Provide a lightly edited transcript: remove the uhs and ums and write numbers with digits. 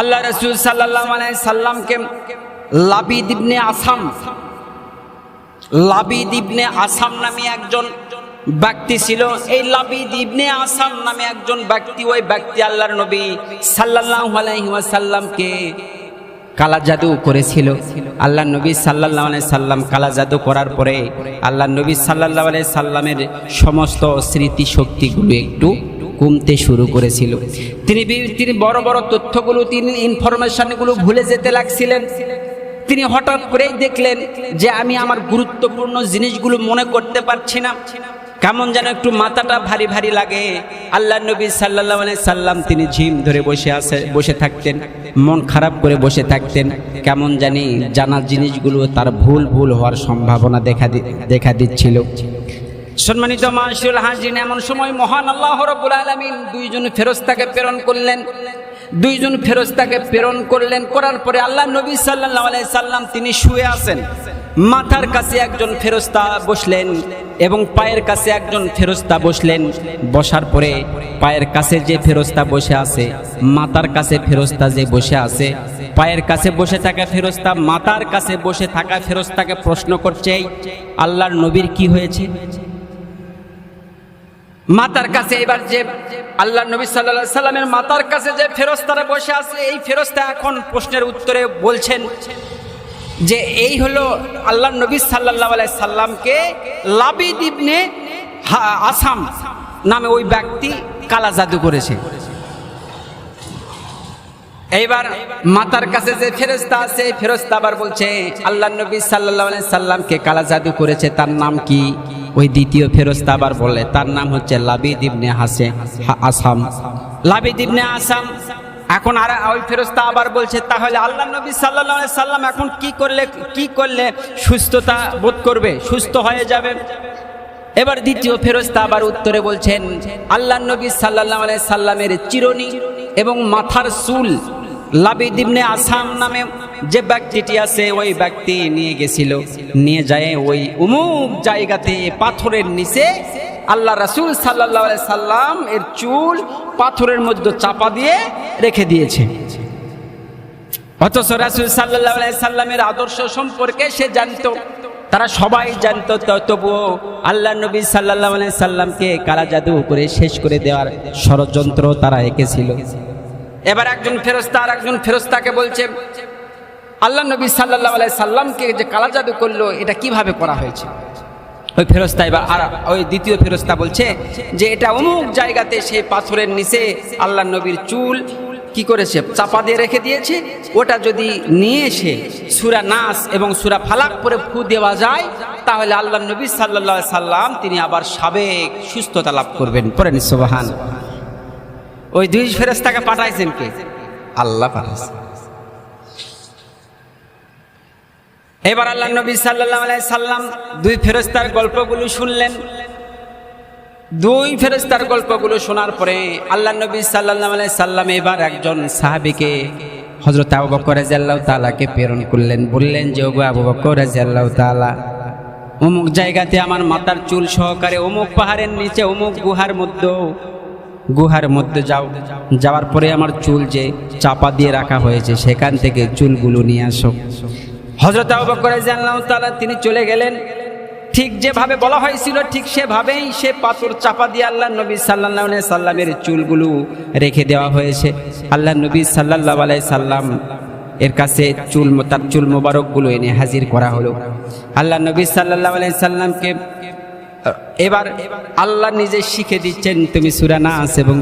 আল্লাহ রাসূল সাল্লাল্লাহু আলাইহি সাল্লামকে লাবিদ ইবনে আসাম নামে একজন ব্যক্তি ছিল। এই লাবিদ ইবনে আসাম নামে একজন ব্যক্তি, ওই ব্যক্তি আল্লাহর নবী সাল্লাল্লাহু আলাইহি ওয়াসাল্লামকে কালা জাদু করেছিল। আল্লাহর নবী সাল্লাল্লাহু আলাইহি সাল্লাম কালা জাদু করার পরে আল্লাহর নবী সাল্লাল্লাহু আলাইহি সাল্লামের সমস্ত স্মৃতি শক্তিগুলো একটু কমতে শুরু করেছিল। তিনি বড় বড় তথ্যগুলো, তিনি ইনফরমেশনগুলো ভুলে যেতে লাগছিলেন। তিনি হঠাৎ করেই দেখলেন যে আমি আমার গুরুত্বপূর্ণ জিনিসগুলো মনে করতে পারছি না, কেমন যেন একটু মাথাটা ভারী ভারী লাগে। আল্লাহর নবী সাল্লাল্লাহু আলাইহি সাল্লাম তিনি ঝিম ধরে বসে থাকতেন, মন খারাপ করে বসে থাকতেন। কেমন জানি জানা জিনিসগুলো তার ভুল হওয়ার সম্ভাবনা দেখা দিচ্ছিল। সম্মানিত মাশাআল্লাহ হাজিরিন, এমন সময় মহান আল্লাহ রাব্বুল আলামিন দুইজন ফেরেশতাকে প্রেরণ করলেন। করার পরে আল্লাহর নবী সাল্লাল্লাহু আলাইহি সাল্লাম তিনি শুয়ে আছেন। মাথার কাছে একজন ফেরেশতা বসলেন এবং পায়ের কাছে একজন ফেরেশতা বসলেন। বসার পরে পায়ের কাছে যে ফেরেশতা বসে আছে, মাথার কাছে ফেরেশতা যে বসে আছে, পায়ের কাছে বসে থাকা ফেরেশতা মাথার কাছে বসে থাকা ফেরেশতাকে প্রশ্ন করছে, আল্লাহর নবীর কি হয়েছে? মাথার কাছে এবার যে আল্লাহর নবী সাল্লাল্লাহু আলাইহি সাল্লামের মাথার কাছে যে ফেরেশতারা বসে আছে, এই ফেরেশতা এখন প্রশ্নের উত্তরে বলছেন যে এই হলো আল্লাহর নবী সাল্লাল্লাহু আলাইহি সাল্লামকে লাবিদ ইবনে আসাম নামে ওই ব্যক্তি কালা জাদু করেছে। এইবার মাথার কাছে যে ফেরেশতা আছে, ফেরেশতা আবার বলছে আল্লাহর নবী সাল্লাল্লাহু আলাইহি সাল্লামকে কালা জাদু করেছে, তার নাম কি? ওই দ্বিতীয় ফেরেশতা আবার বলে তার নাম হচ্ছে লাবিদ ইবনে আসাম। লাবিদ ইবনে আসাম। এখন আর ওই ফেরেশতা আবার বলছে তাহলে আল্লাহর নবী সাল্লাল্লাহু আলাইহি সাল্লাম এখন কি করলে সুস্থতা বোধ করবে, সুস্থ হয়ে যাবে? এবার দ্বিতীয় ফেরেশতা আবার উত্তরে বলছেন আল্লাহর নবী সাল্লাল্লাহু আলাইহি সাল্লামের চিরুনি এবং মাথার চুল লাবিদ ইবনে আসাম নামে যে ব্যক্তিটি আছে ওই ব্যক্তি নিয়ে যায় ওই অমুক জায়গাতে পাথরের নিচে আল্লাহ রাসূল সাল্লাল্লাহু আলাইহি সাল্লাম এর চুল পাথরের মধ্যে চাপা দিয়ে রেখে দিয়েছে। অথচ রাসূল সাল্লাল্লাহু আলাইহি সাল্লামের আদর্শ সম্পর্কে সে জানতো, তারা সবাই জানতো, তবুও আল্লাহর নবী সাল্লাল্লাহু আলাইহি সাল্লামকে কালা জাদু করে শেষ করে দেওয়ার ষড়যন্ত্র তারা এঁকেছিল। এবার একজন ফেরেশতা আর একজন ফেরেশতাকে বলছে আল্লাহর নবী সাল্লাল্লাহু আলাইহি সাল্লামকে যে কালা জাদু করলো এটা কিভাবে করা হয়েছে? ওই ফেরেশতা এবার আর ওই দ্বিতীয় ফেরেশতা বলছে যে এটা অমুক জায়গাতে সেই পাথরের নিচে আল্লাহর নবীর চুল কি করেছে, চাপা দিয়ে রেখে দিয়েছে। ওটা যদি নিয়ে এসে সূরা নাস এবং সূরা ফালাক পরে ফু দেওয়া যায় তাহলে আল্লাহর নবী সাল্লাল্লাহু আলাইহি সাল্লাম তিনি আবার সাবেক সুস্থতা লাভ করবেন। পড়েন সুবহানাল্লাহ। ওই দুই ফেরেশতাকে পাঠাইছেন কে? আল্লাহ পাঠাইছেন। এবার আল্লাহর নবী সাল্লাল্লাহু আলাইহি সাল্লাম দুই ফেরেশতার গল্পগুলো শুনলেন। দুই ফেরেশতার গল্পগুলো শোনার পরে আল্লাহর নবী সাল্লাল্লাহু আলাইহি সাল্লাম এবার একজন সাহাবীকে হযরত আবু বকর রাদিয়াল্লাহু তাআলাকে প্রেরণ করলেন। বললেন যে ওগো আবু বকর রাদিয়াল্লাহু তাআলা, অমুক জায়গাতে আমার মাথার চুল সহকারে অমুক পাহাড়ের নিচে অমুক গুহার মধ্যে যাওয়ার পরে আমার চুল যে চাপা দিয়ে রাখা হয়েছে সেখান থেকে চুলগুলো নিয়ে আসো। হযরত আবু বকর রাদিয়াল্লাহু তাআলা তিনি চলে গেলেন। ঠিক যেভাবে বলা হয়েছিল ঠিক সেভাবেই সে পাথর চাপা দিয়ে আল্লাহর নবী সাল্লাল্লাহু আলাইহি সাল্লামের চুলগুলো রেখে দেওয়া হয়েছে। আল্লাহর নবী সাল্লাল্লাহু আলাইহি সাল্লাম এর কাছে তার চুল মোবারকগুলো এনে হাজির করা হলো। আল্লাহর নবী সাল্লাল্লাহু আলাইহি সাল্লামকে এবার আল্লাহ নিজে শিখে দিচ্ছেন তুমি সূরা নাস এবং